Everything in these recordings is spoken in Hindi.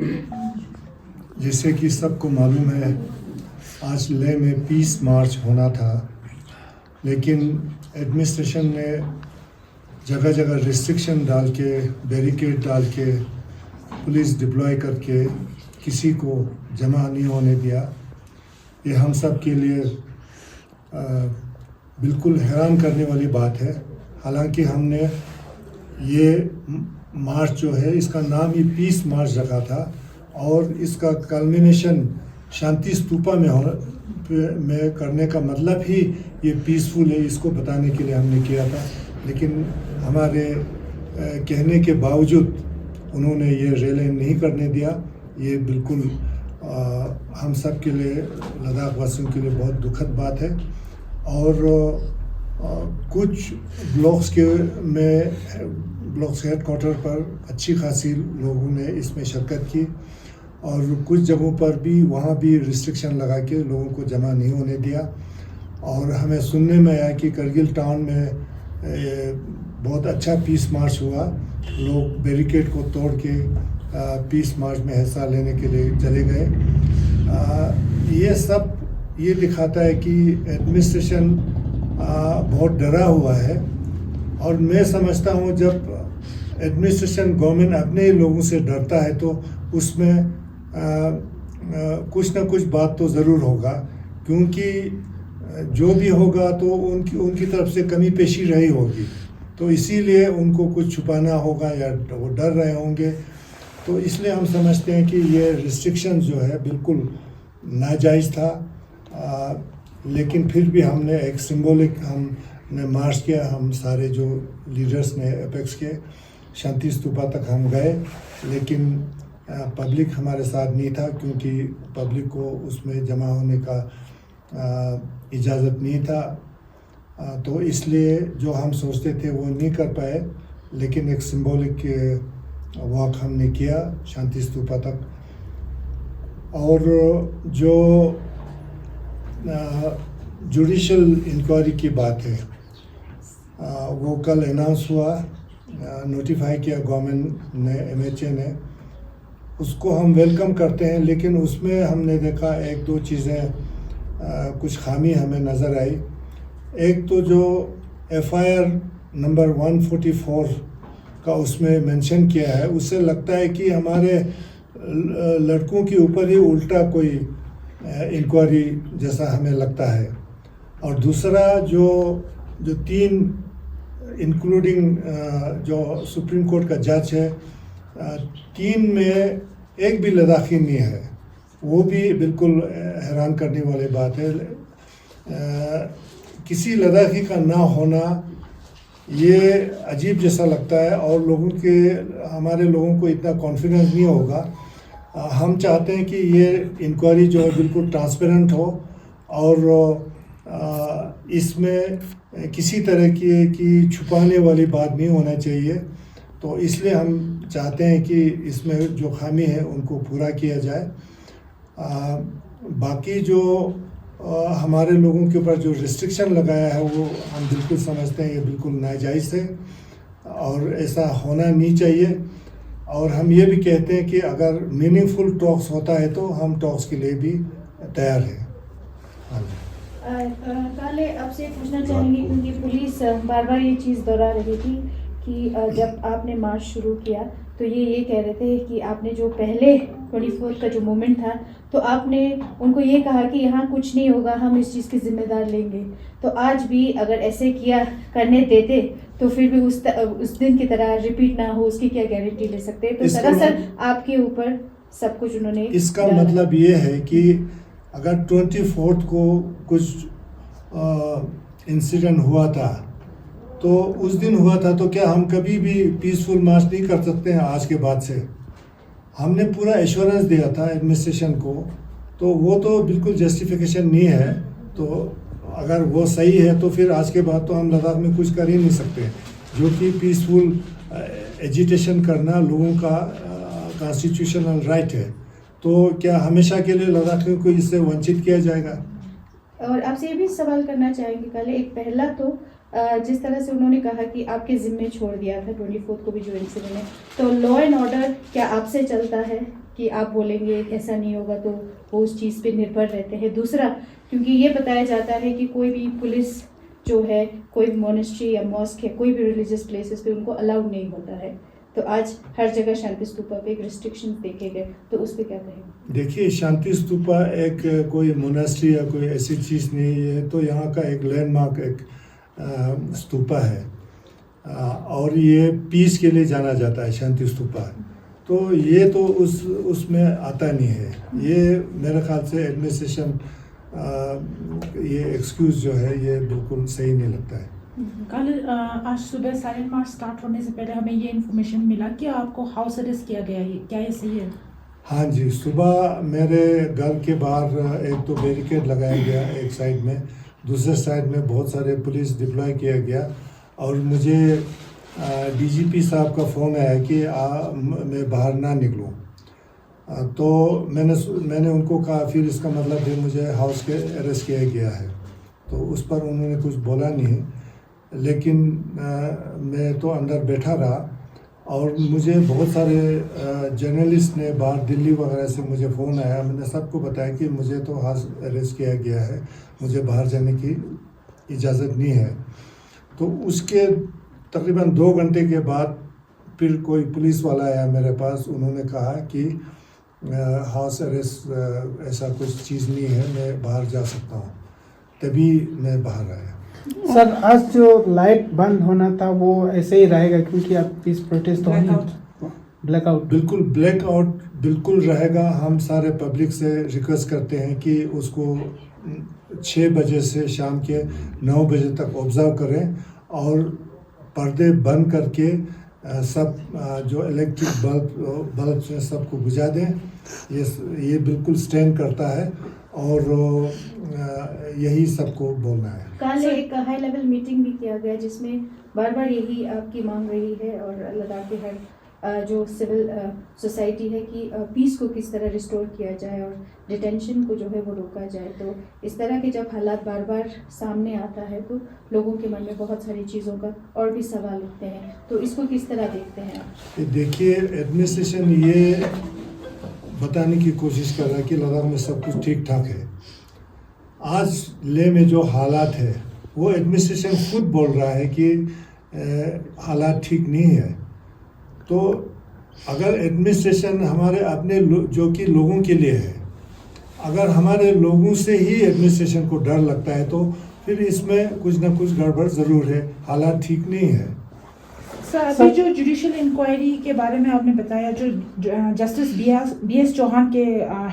जैसे कि सबको मालूम है, आज लेह में पीस मार्च होना था, लेकिन एडमिनिस्ट्रेशन ने जगह जगह रिस्ट्रिक्शन डाल के, बैरिकेड डाल के, पुलिस डिप्लॉय करके किसी को जमा नहीं होने दिया। ये हम सब के लिए बिल्कुल हैरान करने वाली बात है। हालांकि हमने ये मार्च जो है, इसका नाम ही पीस मार्च रखा था और इसका कल्मिनेशन शांति स्तूपा में करने का मतलब ही ये पीसफुल है, इसको बताने के लिए हमने किया था। लेकिन हमारे कहने के बावजूद उन्होंने ये रैली नहीं करने दिया। ये बिल्कुल हम सब के लिए, लद्दाख वासियों के लिए बहुत दुखद बात है। और कुछ ब्लॉक्स हेडक्वार्टर पर अच्छी खासी लोगों ने इसमें शिरकत की और कुछ जगहों पर भी वहाँ भी रिस्ट्रिक्शन लगा के लोगों को जमा नहीं होने दिया। और हमें सुनने में आया कि करगिल टाउन में बहुत अच्छा पीस मार्च हुआ। लोग बैरिकेड को तोड़ के पीस मार्च में हिस्सा लेने के लिए चले गए। ये सब ये दिखाता है कि एडमिनिस्ट्रेशन बहुत डरा हुआ है। और मैं समझता हूँ जब एडमिनिस्ट्रेशन, गवर्नमेंट अपने ही लोगों से डरता है तो उसमें कुछ ना कुछ बात तो ज़रूर होगा, क्योंकि जो भी होगा तो उनकी तरफ से कमी पेशी रही होगी। तो इसीलिए उनको कुछ छुपाना होगा या वो डर रहे होंगे। तो इसलिए हम समझते हैं कि ये रिस्ट्रिक्शन जो है बिल्कुल नाजायज़ था। लेकिन फिर भी हमने एक सिंबॉलिक हमने मार्च किया। हम सारे जो लीडर्स ने एपेक्स के शांति स्तूपा तक हम गए, लेकिन पब्लिक हमारे साथ नहीं था, क्योंकि पब्लिक को उसमें जमा होने का इजाज़त नहीं था। तो इसलिए जो हम सोचते थे वो नहीं कर पाए, लेकिन एक सिंबॉलिक वॉक हमने किया शांति स्तूपा तक। और जो जुडिशल इंक्वायरी की बात है, वो कल अनाउंस हुआ, नोटिफाई किया गवर्नमेंट ने, MHA ने। उसको हम वेलकम करते हैं, लेकिन उसमें हमने देखा एक दो चीज़ें, कुछ खामी हमें नज़र आई। एक तो जो FIR नंबर 144 का उसमें मेंशन किया है, उससे लगता है कि हमारे लड़कों के ऊपर ही उल्टा कोई इंक्वायरी जैसा हमें लगता है। और दूसरा जो 3 इंक्लूडिंग जो सुप्रीम कोर्ट का जज है, 3 में एक भी लद्दाखी नहीं है। वो भी बिल्कुल हैरान करने वाली बात है। किसी लद्दाखी का ना होना ये अजीब जैसा लगता है और हमारे लोगों को इतना कॉन्फिडेंस नहीं होगा। हम चाहते हैं कि ये इंक्वायरी जो है बिल्कुल ट्रांसपेरेंट हो और इसमें किसी तरह की छुपाने वाली बात नहीं होना चाहिए। तो इसलिए हम चाहते हैं कि इसमें जो खामी है उनको पूरा किया जाए। बाकी जो हमारे लोगों के ऊपर जो रिस्ट्रिक्शन लगाया है वो हम बिल्कुल समझते हैं ये बिल्कुल नाजायज़ है और ऐसा होना नहीं चाहिए। और हम ये भी कहते हैं कि अगर मीनिंगफुल टॉक्स होता है तो हम टॉक्स के लिए भी तैयार हैं। काले आपसे पूछना चाहेंगे, क्योंकि पुलिस बार बार ये चीज़ दोहरा रही थी कि जब आपने मार्च शुरू किया तो ये कह रहे थे कि आपने जो पहले 24 का जो मोमेंट था तो आपने उनको ये कहा कि यहाँ कुछ नहीं होगा, हम इस चीज़ के जिम्मेदार लेंगे। तो आज भी अगर ऐसे करने देते तो फिर भी उस दिन की तरह रिपीट ना हो, उसकी क्या गारंटी ले सकते हैं? तो दरअसल आपके ऊपर सब कुछ उन्होंने, इसका मतलब ये है कि अगर 24 को कुछ इंसिडेंट हुआ था तो उस दिन हुआ था, तो क्या हम कभी भी पीसफुल मार्च नहीं कर सकते हैं आज के बाद से? हमने पूरा एश्योरेंस दिया था एडमिनिस्ट्रेशन को, तो वो तो बिल्कुल जस्टिफिकेशन नहीं है। तो अगर वो सही है तो फिर आज के बाद तो हम लद्दाख में कुछ कर ही नहीं सकते, जो कि पीसफुल एजिटेशन करना लोगों का कॉन्स्टिट्यूशनल राइट है। तो क्या हमेशा के लिए लद्दाखियों को इससे वंचित किया जाएगा? और आपसे ये भी सवाल करना चाहेंगे काले, एक पहला तो जिस तरह से उन्होंने कहा कि आपके जिम्मे छोड़ दिया था 24 को भी जो इंसिडेंट है, तो लॉ एंड ऑर्डर क्या आपसे चलता है? कि आप बोलेंगे ऐसा नहीं होगा तो वो उस चीज़ पे निर्भर रहते हैं। दूसरा, क्योंकि ये बताया जाता है कि कोई भी पुलिस जो है, कोई भी मोनेस्ट्री या मॉस्क है, कोई भी रिलीजियस प्लेसेस पे उनको अलाउड नहीं होता है। तो आज हर जगह शांति स्तूपा पे एक रिस्ट्रिक्शन देखे गए, तो उस पर क्या कहेंगे? देखिए, शांति स्तूपा एक कोई मोनेस्ट्री या कोई ऐसी चीज़ नहीं है, तो यहाँ का एक लैंडमार्क एक स्तूपा है और ये पीस के लिए जाना जाता है शांति स्तूपा। तो ये तो उसमें आता नहीं है। ये मेरे ख्याल से एडमिनिस्ट्रेशन ये एक्सक्यूज़ जो है ये बिल्कुल सही नहीं लगता है। कल आज सुबह साइलेंट मार्च स्टार्ट होने से पहले हमें ये इन्फॉर्मेशन मिला कि आपको हाउस अरेस्ट किया गया है, क्या ये सही है? हाँ जी, सुबह मेरे घर के बाहर एक तो बैरिकेड लगाया गया एक साइड में, दूसरे साइड में बहुत सारे पुलिस डिप्लॉय किया गया और मुझे डीजीपी साहब का फ़ोन आया कि मैं बाहर ना निकलूं। तो मैंने उनको कहा फिर इसका मतलब है मुझे हाउस के अरेस्ट किया गया है। तो उस पर उन्होंने कुछ बोला नहीं, लेकिन मैं तो अंदर बैठा रहा और मुझे बहुत सारे जर्नलिस्ट ने बाहर दिल्ली वगैरह से मुझे फ़ोन आया। मैंने सबको बताया कि मुझे तो हाउस अरेस्ट किया गया है, मुझे बाहर जाने की इजाज़त नहीं है। तो उसके तकरीबन 2 घंटे के बाद फिर कोई पुलिस वाला आया मेरे पास। उन्होंने कहा कि हाउस अरेस्ट ऐसा कुछ चीज़ नहीं है, मैं बाहर जा सकता हूँ। तभी मैं बाहर आया। सर, आज जो लाइट बंद होना था वो ऐसे ही रहेगा क्योंकि आप पीस प्रोटेस्ट तो ब्लैकआउट बिल्कुल ब्लैकआउट बिल्कुल रहेगा। हम सारे पब्लिक से रिक्वेस्ट करते हैं कि उसको 6 बजे से शाम के 9 बजे तक ऑब्ज़र्व करें और पर्दे बंद करके सब जो इलेक्ट्रिक बल्ब हैं सबको बुझा दें। ये बिल्कुल स्टैंड करता है और यही सबको बोलना है। कल एक हाई लेवल मीटिंग भी किया गया जिसमें बार बार यही आपकी मांग रही है और लद्दाख के हर जो सिविल सोसाइटी है कि पीस को किस तरह रिस्टोर किया जाए और डिटेंशन को जो है वो रोका जाए। तो इस तरह के जब हालात बार बार सामने आता है तो लोगों के मन में बहुत सारी चीज़ों का और भी सवाल उठते हैं, तो इसको किस तरह देखते हैं आप? देखिए, एडमिनिस्ट्रेशन ये बताने की कोशिश कर रहा है कि लद्दाख में सब कुछ ठीक ठाक है। आज लेह में जो हालात है वो एडमिनिस्ट्रेशन खुद बोल रहा है कि हालात ठीक नहीं है। तो अगर एडमिनिस्ट्रेशन हमारे अपने जो कि लोगों के लिए है, अगर हमारे लोगों से ही एडमिनिस्ट्रेशन को डर लगता है तो फिर इसमें कुछ ना कुछ गड़बड़ ज़रूर है, हालात ठीक नहीं है। सर, अभी जो जुडिशियल इंक्वायरी के बारे में आपने बताया, जो जस्टिस BS चौहान के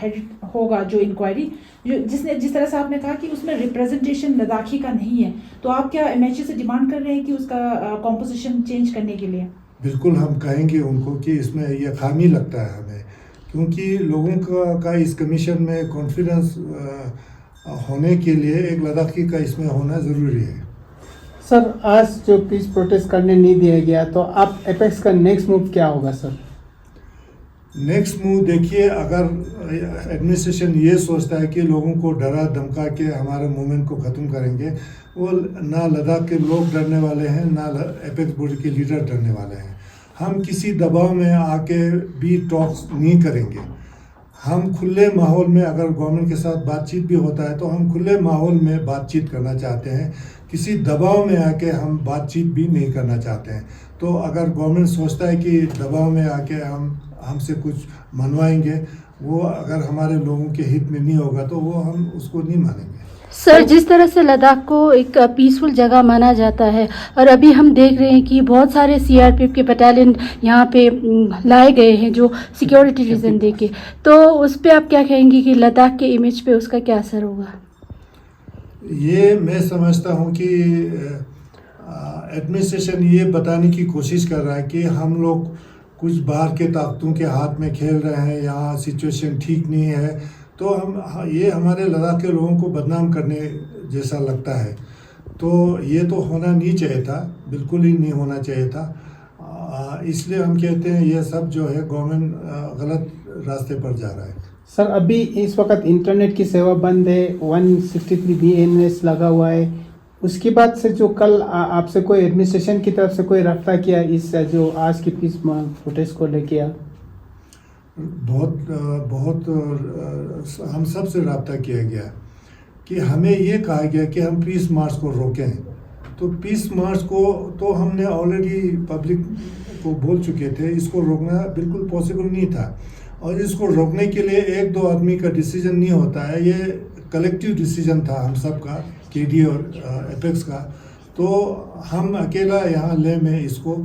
हेड होगा जो इंक्वायरी, जिस तरह से आपने कहा कि उसमें रिप्रेजेंटेशन लद्दाखी का नहीं है, तो आप क्या MHA से डिमांड कर रहे हैं कि उसका कॉम्पोजिशन चेंज करने के लिए? बिल्कुल, हम कहेंगे उनको कि इसमें यह खामी लगता है हमें, क्योंकि लोगों का इस कमीशन में कॉन्फिडेंस होने के लिए एक लद्दाखी का इसमें होना ज़रूरी है। सर, आज जो पीस प्रोटेस्ट करने नहीं दिया गया तो आप एपेक्स का नेक्स्ट मूव क्या होगा सर? नेक्स्ट मूव देखिए, अगर एडमिनिस्ट्रेशन ये सोचता है कि लोगों को डरा धमका के हमारे मूवमेंट को ख़त्म करेंगे, वो ना लद्दाख के लोग डरने वाले हैं, ना एपेक्स बॉडी के लीडर डरने वाले हैं। हम किसी दबाव में आके भी टॉक्स नहीं करेंगे। हम खुले माहौल में, अगर गवर्नमेंट के साथ बातचीत भी होता है तो हम खुले माहौल में बातचीत करना चाहते हैं, किसी दबाव में आके हम बातचीत भी नहीं करना चाहते हैं। तो अगर गवर्नमेंट सोचता है कि दबाव में आके हमसे कुछ मनवाएंगे, वो अगर हमारे लोगों के हित में नहीं होगा तो वो हम उसको नहीं मानेंगे। सर, जिस तरह से लद्दाख को एक पीसफुल जगह माना जाता है और अभी हम देख रहे हैं कि बहुत सारे CRPF के बटालियन यहाँ पे लाए गए हैं जो सिक्योरिटी रीज़न देके, तो उस पर आप क्या कहेंगे कि लद्दाख के इमेज पे उसका क्या असर होगा? ये मैं समझता हूँ कि एडमिनिस्ट्रेशन ये बताने की कोशिश कर रहा है कि हम लोग कुछ बाहर के ताकतों के हाथ में खेल रहे हैं, यहाँ सिचुएशन ठीक नहीं है। तो ये हमारे लद्दाख के लोगों को बदनाम करने जैसा लगता है। तो ये तो होना नहीं चाहिए था, बिल्कुल ही नहीं होना चाहिए था। इसलिए हम कहते हैं ये सब जो है गवर्नमेंट गलत रास्ते पर जा रहा है। सर, अभी इस वक्त इंटरनेट की सेवा बंद है, 163 BNS लगा हुआ है। उसके बाद से जो कल आपसे कोई एडमिनिस्ट्रेशन की तरफ से कोई रब्ता किया इस जो आज की पीस प्रोटेस्ट को लेके? हम सब से रब्ता किया गया कि हमें ये कहा गया कि हम पीस मार्च को रोकें। तो पीस मार्च को तो हमने ऑलरेडी पब्लिक को बोल चुके थे, इसको रोकना बिल्कुल पॉसिबल नहीं था। और इसको रोकने के लिए एक दो आदमी का डिसीजन नहीं होता है, ये कलेक्टिव डिसीजन था हम सब का, केडी और एपेक्स का। तो हम अकेला यहाँ ले में इसको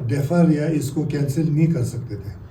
डेफर या इसको कैंसिल नहीं कर सकते थे।